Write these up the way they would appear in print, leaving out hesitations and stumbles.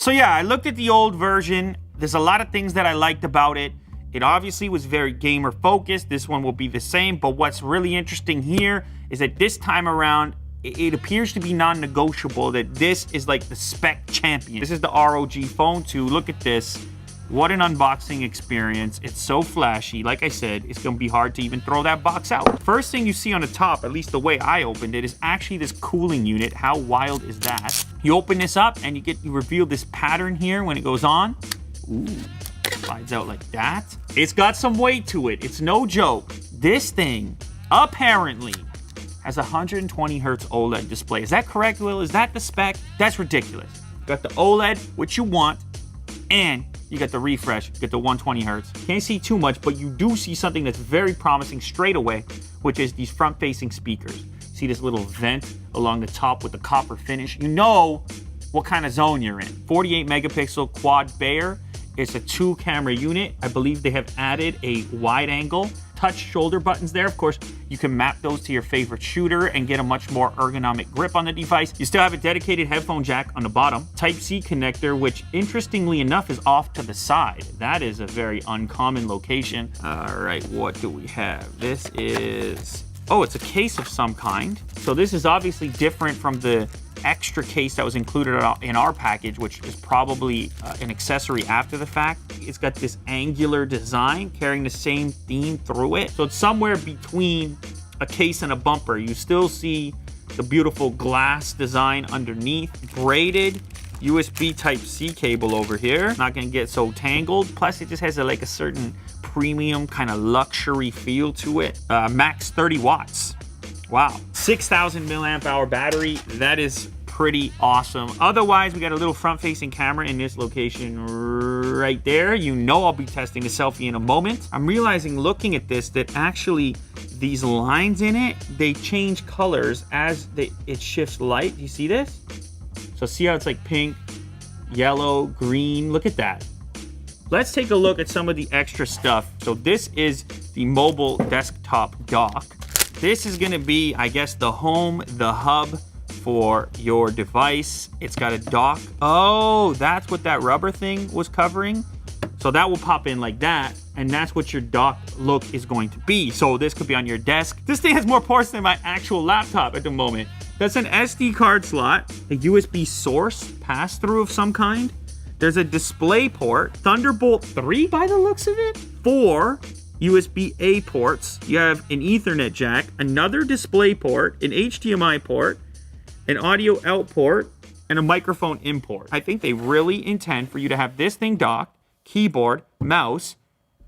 So yeah, I looked at the old version. There's a lot of things that I liked about it. It obviously was very gamer focused. This one will be the same, but what's really interesting here is that this time around, it appears to be non-negotiable that this is like the spec champion. This is the ROG Phone 2. Look at this. What an unboxing experience. It's so flashy. Like I said, it's gonna be hard to even throw that box out. First thing you see on the top, at least the way I opened it, is actually this cooling unit. How wild is that? You open this up and you reveal this pattern here when it goes on. Ooh, slides out like that. It's got some weight to it. It's no joke. This thing apparently has a 120 hertz OLED display. Is that correct, Will? Is that the spec? That's ridiculous. Got the OLED, which you want, and you got the refresh, you get the 120 hertz. Can't see too much, but you do see something that's very promising straight away, which is these front-facing speakers. See this little vent along the top with the copper finish? You know what kind of zone you're in. 48 megapixel quad Bayer. It's a 2-camera unit. I believe they have added a wide angle touch shoulder buttons there. Of course, you can map those to your favorite shooter and get a much more ergonomic grip on the device. You still have a dedicated headphone jack on the bottom. Type-C connector, which interestingly enough is off to the side. That is a very uncommon location. All right, what do we have? This is, oh, it's a case of some kind. So this is obviously different from the extra case that was included in our package, which is probably an accessory after the fact. It's got this angular design carrying the same theme through it. So it's somewhere between a case and a bumper. You still see the beautiful glass design underneath. Braided USB Type-C cable over here. Not gonna get so tangled. Plus it just has like a certain premium kind of luxury feel to it. Max 30 watts. Wow, 6,000 milliamp hour battery. That is pretty awesome. Otherwise, we got a little front-facing camera in this location right there. You know I'll be testing the selfie in a moment. I'm realizing looking at this that actually these lines in it, they change colors as it shifts light. Do you see this? So see how it's like pink, yellow, green. Look at that. Let's take a look at some of the extra stuff. So this is the mobile desktop dock. This is gonna be, I guess, the home, the hub for your device. It's got a dock. Oh, that's what that rubber thing was covering. So that will pop in like that, and that's what your dock look is going to be. So this could be on your desk. This thing has more ports than my actual laptop at the moment. That's an SD card slot, a USB source pass-through of some kind. There's a display port, Thunderbolt 3 by the looks of it, 4 USB-A ports. You have an Ethernet jack, another display port, an HDMI port, an audio out port, and a microphone in port. I think they really intend for you to have this thing docked, keyboard, mouse,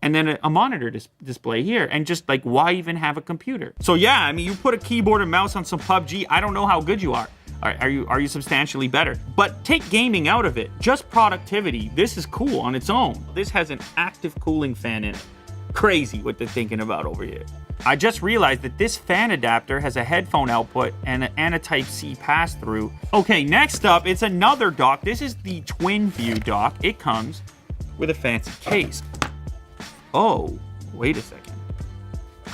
and then a monitor display here. And just like, why even have a computer? So yeah, I mean, you put a keyboard and mouse on some PUBG, I don't know how good you are. Are you substantially better? But take gaming out of it, just productivity. This is cool on its own. This has an active cooling fan in it. Crazy what they're thinking about over here. I just realized that this fan adapter has a headphone output and a Type-C pass-through. Okay, next up, it's another dock. This is the Twin View dock. It comes with a fancy case. Oh, wait a second.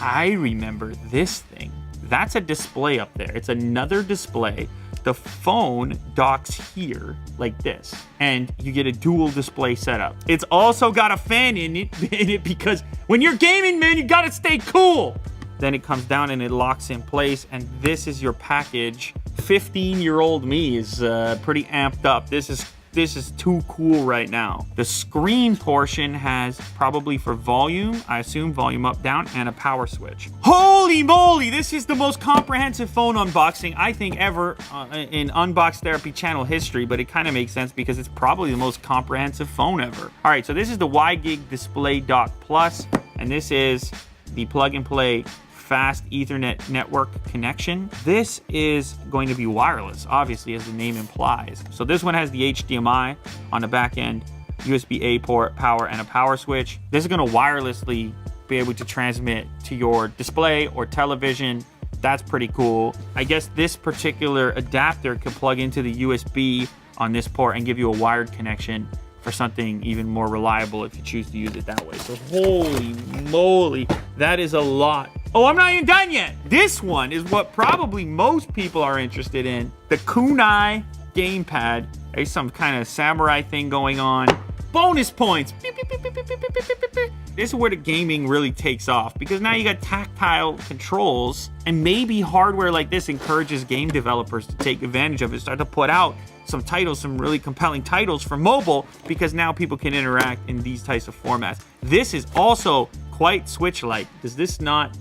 I remember this thing. That's a display up there. It's another display. The phone docks here like this, and you get a dual display setup. It's also got a fan in it because when you're gaming, man, you gotta stay cool. Then it comes down and it locks in place, and this is your package. 15-year-old me is pretty amped up. This is too cool right now. The screen portion has probably for volume, I assume volume up, down, and a power switch. Holy moly, this is the most comprehensive phone unboxing I think ever in Unbox Therapy channel history, but it kind of makes sense because it's probably the most comprehensive phone ever. All right, so this is the WiGig Display Dock Plus, and this is the plug and play fast Ethernet network connection. This is going to be wireless, obviously, as the name implies. So this one has the HDMI on the back end, USB-A port, power, and a power switch. This is going to wirelessly be able to transmit to your display or television. That's pretty cool. I guess this particular adapter could plug into the USB on this port and give you a wired connection for something even more reliable if you choose to use it that way. So holy moly, that is a lot. Oh, I'm not even done yet. This one is what probably most people are interested in. The Kunai gamepad. There's some kind of samurai thing going on. Bonus points. Beep, beep, beep, beep, beep, beep, beep, beep, beep. This is where the gaming really takes off, because now you got tactile controls, and maybe hardware like this encourages game developers to take advantage of it, start to put out some titles, some really compelling titles for mobile, because now people can interact in these types of formats. This is also quite Switch-like. Does this not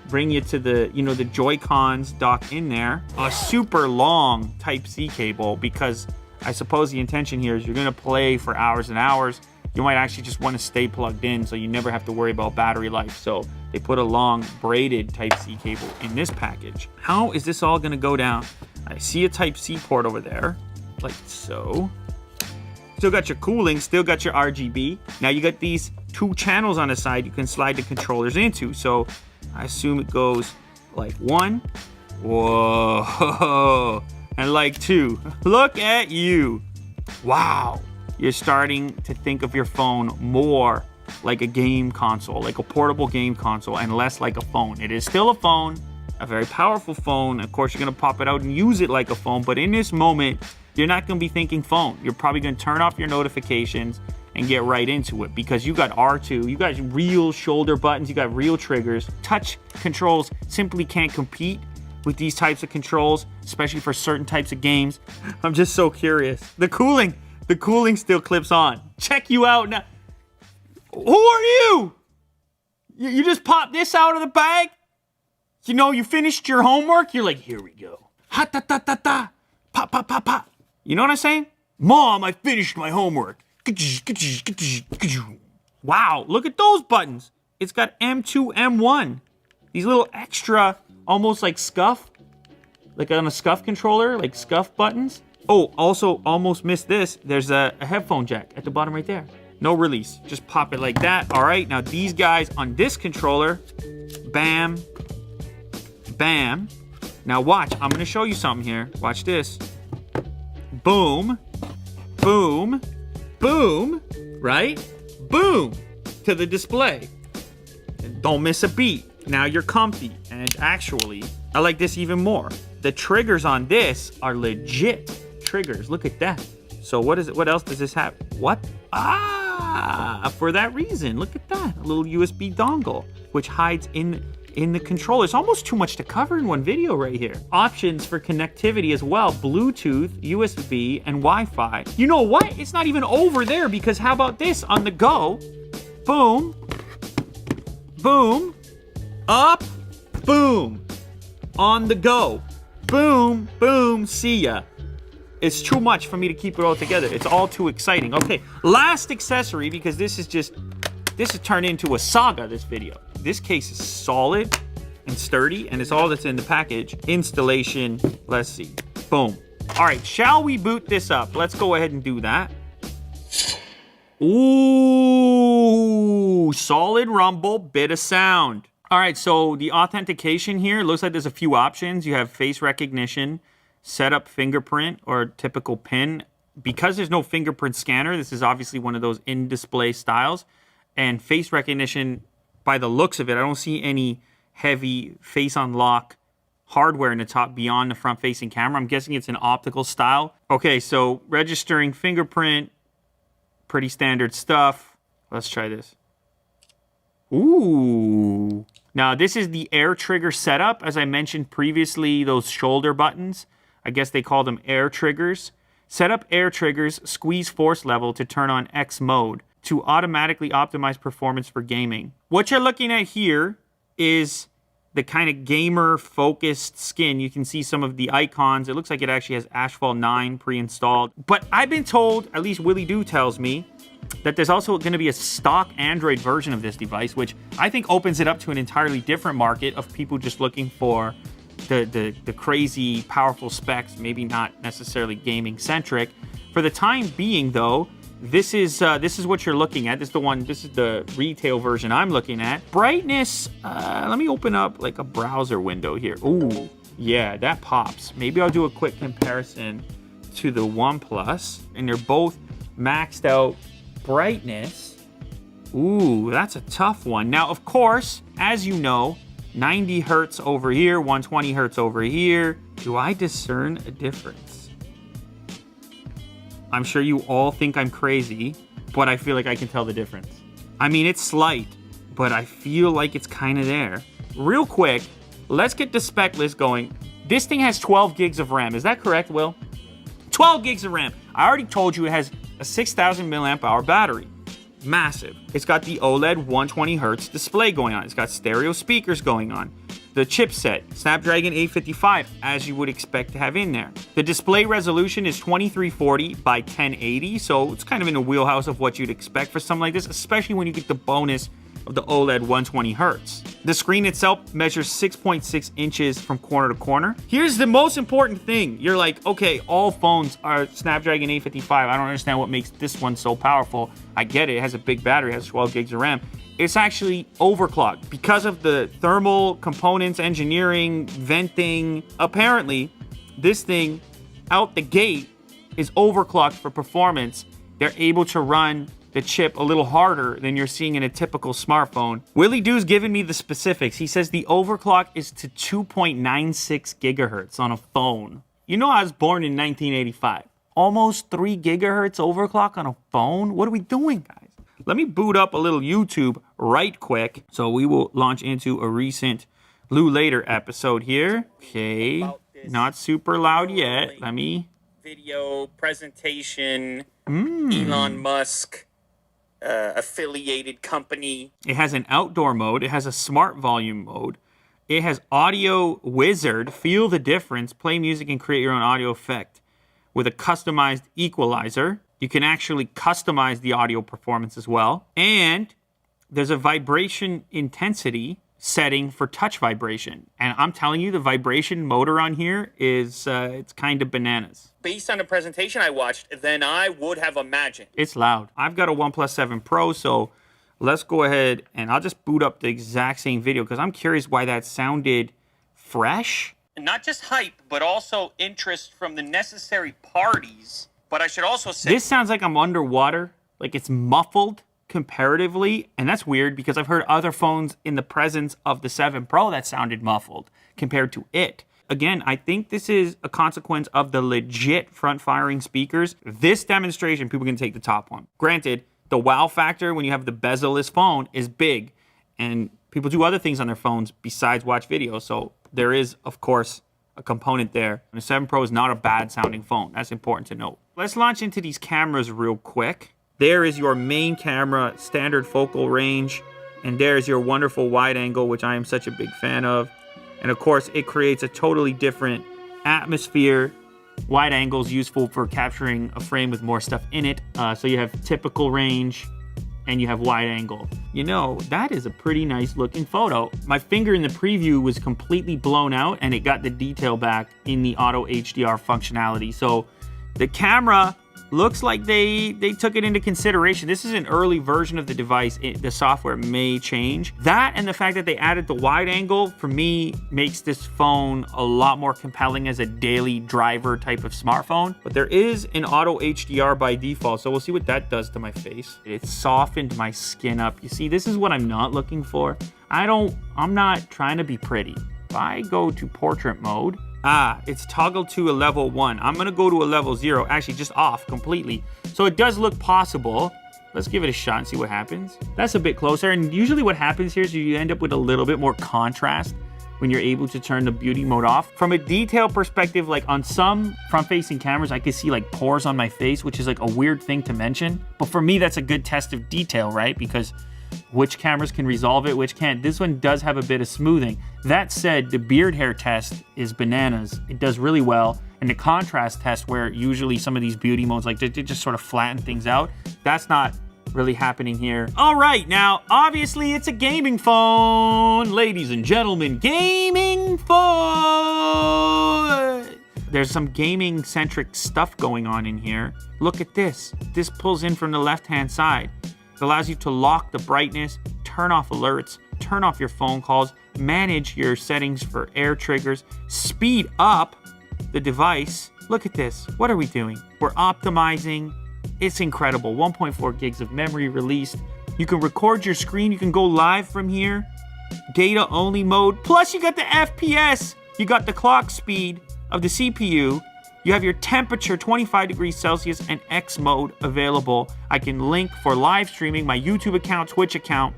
bring you to the, the Joy-Cons dock in there? A super long Type-C cable, because I suppose the intention here is you're going to play for hours and hours. You might actually just want to stay plugged in, so you never have to worry about battery life. So they put a long braided Type-C cable in this package. How is this all going to go down? I see a Type-C port over there, like so. Still got your cooling, still got your RGB. Now you got these 2 channels on the side you can slide the controllers into. So I assume it goes like 1. Whoa. And like 2. Look at you. Wow. You're starting to think of your phone more like a game console, like a portable game console, and less like a phone. It is still a phone, a very powerful phone. Of course, you're going to pop it out and use it like a phone, but in this moment, you're not going to be thinking phone. You're probably going to turn off your notifications and get right into it, because you got R2, you got real shoulder buttons, you got real triggers. Touch controls simply can't compete with these types of controls, especially for certain types of games. I'm just so curious. The cooling still clips on. Check you out now. Who are you? You just popped this out of the bag? You finished your homework? You're like, here we go. Ha ta ta ta ta. Pop, pop, pop, pop. You know what I'm saying? Mom, I finished my homework. Wow, look at those buttons. It's got M2, M1. These little extra, almost like scuff. Like on a scuff controller, like scuff buttons. Oh, also almost missed this. There's a headphone jack at the bottom right there. No release. Just pop it like that. All right, now these guys on this controller, bam, bam. Now watch, I'm gonna show you something here. Watch this. Boom, boom, boom, right? Boom, to the display. And don't miss a beat. Now you're comfy. And actually, I like this even more. The triggers on this are legit triggers. Look at that. So what is it? What else does this have? What? For that reason, look at that. A little USB dongle, which hides in the controller. It's almost too much to cover in one video right here. Options for connectivity as well. Bluetooth, USB, and Wi-Fi. You know what? It's not even over there, because how about this on the go? Boom, boom, up, boom. On the go. Boom, boom, see ya. It's too much for me to keep it all together. It's all too exciting. Okay, last accessory, because this has turned into a saga, this video. This case is solid and sturdy, and it's all that's in the package. Installation, let's see. Boom. All right, shall we boot this up? Let's go ahead and do that. Ooh, solid rumble, bit of sound. All right, so the authentication here, looks like there's a few options. You have face recognition, setup fingerprint, or typical PIN. Because there's no fingerprint scanner, this is obviously one of those in-display styles. And face recognition, by the looks of it, I don't see any heavy face unlock hardware in the top beyond the front-facing camera. I'm guessing it's an optical style. Okay, so registering fingerprint, pretty standard stuff. Let's try this. Ooh. Now, this is the air trigger setup. As I mentioned previously, those shoulder buttons, I guess they call them air triggers. Set up air triggers, squeeze force level to turn on X mode to automatically optimize performance for gaming. What you're looking at here is the kind of gamer-focused skin. You can see some of the icons. It looks like it actually has Asphalt 9 pre-installed. But I've been told, at least Willie Doo tells me, that there's also going to be a stock Android version of this device, which I think opens it up to an entirely different market of people just looking for the crazy, powerful specs, maybe not necessarily gaming-centric. For the time being, though, this is what you're looking at. This is the retail version I'm looking at. Brightness, let me open up like a browser window here. Ooh, yeah, that pops. Maybe I'll do a quick comparison to the OnePlus, and they're both maxed out brightness. Ooh, that's a tough one. Now, of course, as you know, 90 hertz over here, 120 hertz over here. Do I discern a difference? I'm sure you all think I'm crazy, but I feel like I can tell the difference. I mean, it's slight, but I feel like it's kind of there. Real quick, let's get the spec list going. This thing has 12 gigs of RAM. Is that correct, Will? 12 gigs of RAM. I already told you it has a 6,000 milliamp hour battery. Massive. It's got the OLED 120 hertz display going on. It's got stereo speakers going on. The chipset, Snapdragon 855, as you would expect to have in there. The display resolution is 2340 by 1080, so it's kind of in the wheelhouse of what you'd expect for something like this, especially when you get the bonus of the OLED 120 hertz. The screen itself measures 6.6 inches from corner to corner. Here's the most important thing. You're like, okay, all phones are Snapdragon 855. I don't understand what makes this one so powerful. I get it. It has a big battery. It has 12 gigs of RAM. It's actually overclocked because of the thermal components, engineering, venting. Apparently, this thing out the gate is overclocked for performance. They're able to run the chip a little harder than you're seeing in a typical smartphone. Willie Doo's giving me the specifics. He says the overclock is to 2.96 gigahertz on a phone. You know, I was born in 1985. Almost 3 gigahertz overclock on a phone? What are we doing, guys? Let me boot up a little YouTube right quick. So we will launch into a recent Lou Later episode here. Okay, not super loud yet. Let me... Video presentation, Elon Musk, affiliated company. It has an outdoor mode. It has a smart volume mode. It has Audio Wizard. Feel the difference. Play music and create your own audio effect with a customized equalizer. You can actually customize the audio performance as well. And there's a vibration intensity setting for touch vibration. And I'm telling you, the vibration motor on here is, it's kind of bananas. Based on the presentation I watched, then I would have imagined. It's loud. I've got a OnePlus 7 Pro, so let's go ahead and I'll just boot up the exact same video because I'm curious why that sounded fresh. And not just hype, but also interest from the necessary parties. But I should also say... This sounds like I'm underwater, like it's muffled comparatively, and that's weird because I've heard other phones in the presence of the 7 Pro that sounded muffled compared to it. Again, I think this is a consequence of the legit front-firing speakers. This demonstration, people can take the top one. Granted, the wow factor when you have the bezel-less phone is big, and people do other things on their phones besides watch videos, so there is, of course, a component there. And the 7 Pro is not a bad sounding phone. That's important to note. Let's launch into these cameras real quick. There is your main camera, standard focal range. And there's your wonderful wide angle, which I am such a big fan of. And of course, it creates a totally different atmosphere. Wide angle is useful for capturing a frame with more stuff in it. So you have typical range and you have wide angle. You know, that is a pretty nice looking photo. My finger in the preview was completely blown out and it got the detail back in the auto HDR functionality. So the camera looks like they took it into consideration. This is an early version of the device. The software may change. That and the fact that they added the wide angle, for me, makes this phone a lot more compelling as a daily driver type of smartphone. But there is an auto HDR by default, so we'll see what that does to my face. It softened my skin up. You see, this is what I'm not looking for. I'm not trying to be pretty. If I go to portrait mode, it's toggled to a level 1. I'm gonna go to a level 0, actually just off completely. So it does look possible. Let's give it a shot and see what happens. That's a bit closer, and usually what happens here is you end up with a little bit more contrast when you're able to turn the beauty mode off. From a detail perspective, like on some front-facing cameras, I can see like pores on my face, which is like a weird thing to mention. But for me, that's a good test of detail, right? Because which cameras can resolve it, which can't. This one does have a bit of smoothing. That said, the beard hair test is bananas. It does really well. And the contrast test, where usually some of these beauty modes, like they just sort of flatten things out, that's not really happening here. All right, now, obviously it's a gaming phone. Ladies and gentlemen, gaming phone. There's some gaming-centric stuff going on in here. Look at this. This pulls in from the left-hand side. It allows you to lock the brightness, turn off alerts, turn off your phone calls, manage your settings for air triggers, speed up the device. Look at this. What are we doing? We're optimizing. It's incredible. 1.4 gigs of memory released. You can record your screen. You can go live from here. Data only mode. Plus you got the FPS. You got the clock speed of the CPU. You have your temperature, 25 degrees Celsius, and X mode available. I can link for live streaming, my YouTube account, Twitch account.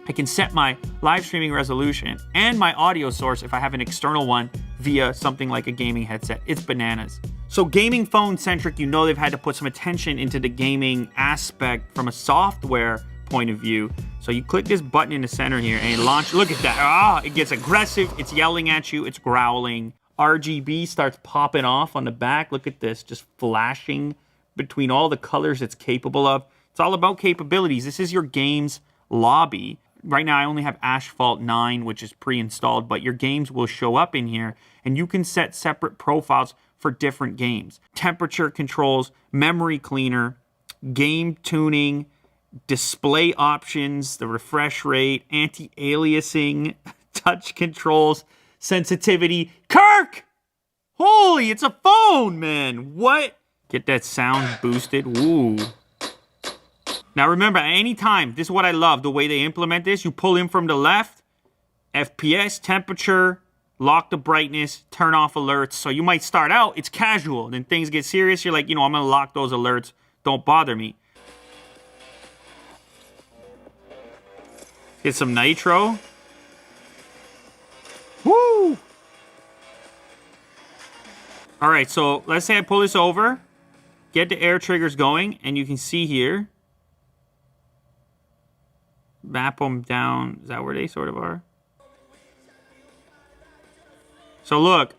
I can set my live streaming resolution and my audio source if I have an external one via something like a gaming headset. It's bananas. So gaming phone centric, you know they've had to put some attention into the gaming aspect from a software point of view. So you click this button in the center here and launch. Look at that. It gets aggressive. It's yelling at you. It's growling. RGB starts popping off on the back. Look at this, just flashing between all the colors it's capable of. It's all about capabilities. This is your game's lobby. Right now, I only have Asphalt 9, which is pre-installed, but your games will show up in here, and you can set separate profiles for different games. Temperature controls, memory cleaner, game tuning, display options, the refresh rate, anti-aliasing, touch controls, sensitivity. Kirk! Holy, it's a phone, man. What? Get that sound boosted. Ooh. Now remember, at any time, this is what I love, the way they implement this. You pull in from the left, FPS, temperature, lock the brightness, turn off alerts. So you might start out, it's casual. Then things get serious. You're like, I'm going to lock those alerts. Don't bother me. Get some nitro. Woo! All right, so let's say I pull this over, get the air triggers going, and you can see here, map them down. Is that where they sort of are? So look.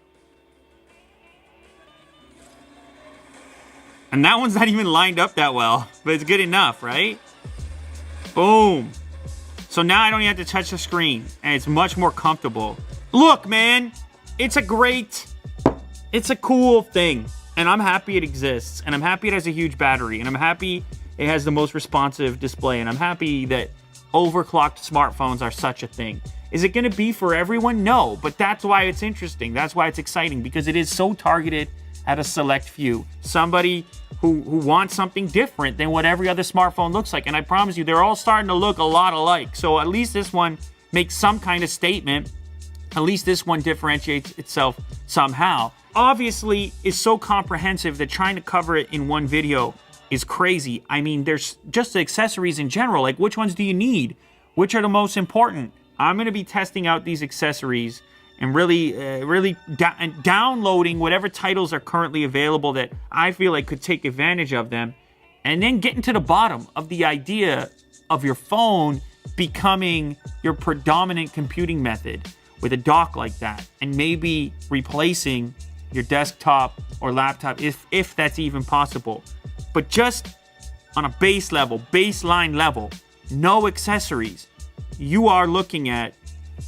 And that one's not even lined up that well, but it's good enough, right? Boom. So now I don't even have to touch the screen, and it's much more comfortable. Look, man, it's a cool thing, and I'm happy it exists, and I'm happy it has a huge battery, and I'm happy it has the most responsive display, and I'm happy that overclocked smartphones are such a thing. Is it going to be for everyone? No, but that's why it's interesting. That's why it's exciting, because it is so targeted at a select few. Somebody who wants something different than what every other smartphone looks like. And I promise you, they're all starting to look a lot alike. So at least this one makes some kind of statement. At least this one differentiates itself somehow. Obviously, it's so comprehensive that trying to cover it in one video is crazy. I mean, there's just the accessories in general. Like, which ones do you need? Which are the most important? I'm going to be testing out these accessories and really downloading whatever titles are currently available that I feel like could take advantage of them, and then getting to the bottom of the idea of your phone becoming your predominant computing method with a dock like that, and maybe replacing your desktop or laptop if that's even possible. But just on a baseline level, no accessories, you are looking at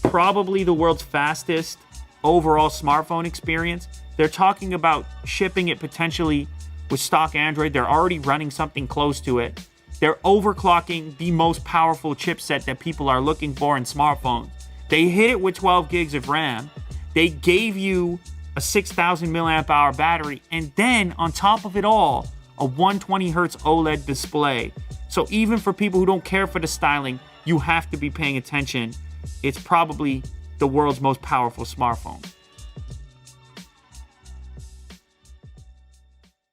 probably the world's fastest overall smartphone experience. They're talking about shipping it potentially with stock Android. They're already running something close to it. They're overclocking the most powerful chipset that people are looking for in smartphones. They hit it with 12 gigs of RAM. They gave you a 6,000 milliamp hour battery, and then on top of it all, a 120 hertz OLED display. So even for people who don't care for the styling, you have to be paying attention. It's probably the world's most powerful smartphone.